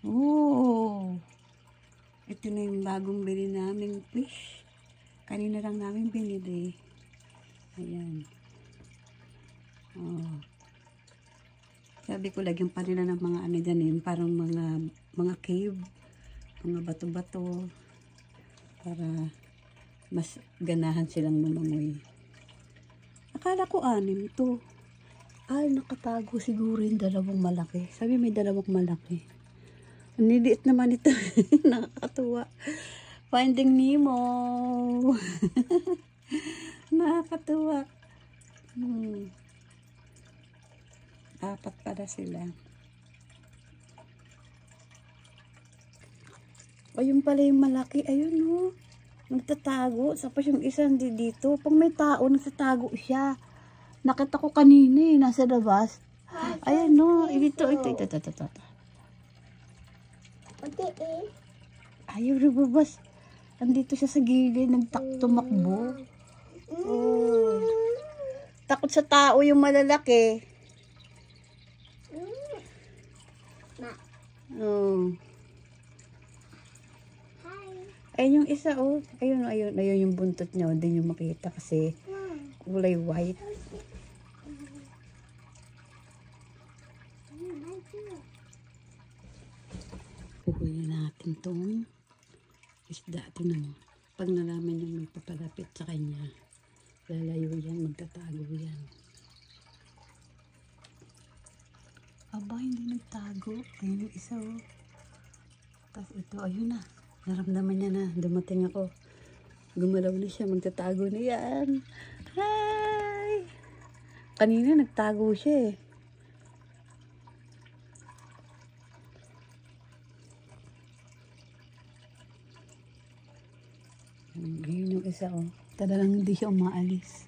Oh, ito na yung bagong bili naming fish. Kanina lang namin binili. Ayan. Oh. Sabi ko lagyan pa nila ng mga ano dyan yun, parang mga cave, mga bato-bato para mas ganahan silang lumangoy. Akala ko 6 to. Ay, nakatago siguro yung dalawang malaki. Sabi may dalawang malaki. Ang liliit naman ito. Nakakatuwa. Finding Nemo. Nakakatuwa. 4 pala sila. Ayun pala yung malaki. Ayun oh. Nagtatago. Tapos yung isa hindi dito. Pag may tao, nagtatago siya. Nakita ko kanina eh. Nasa labas. Ayan no. Ito. Ayaw lumabas. Andito siya sa gilid. Tumakbo. Oh. Takot sa tao yung malalaki. Oh. Ayun yung isa oh. Ayun yung buntot niya. Hindi nyo makita kasi kulay white. Pukunin natin tong isda. Tingnan mo. Pag nalaman yung may papalapit sa kanya, lalayo yan, magtatago yan. Aba, hindi nagtago. Ayun yung isa oh. Tapos ito, ayun na. Naramdaman niya na. Dumating ako. Gumalaw na siya. Magtatago na yan. Hi! Kanina nagtago siya eh. Ayun yung isa oh. Talagang hindi siya umaalis.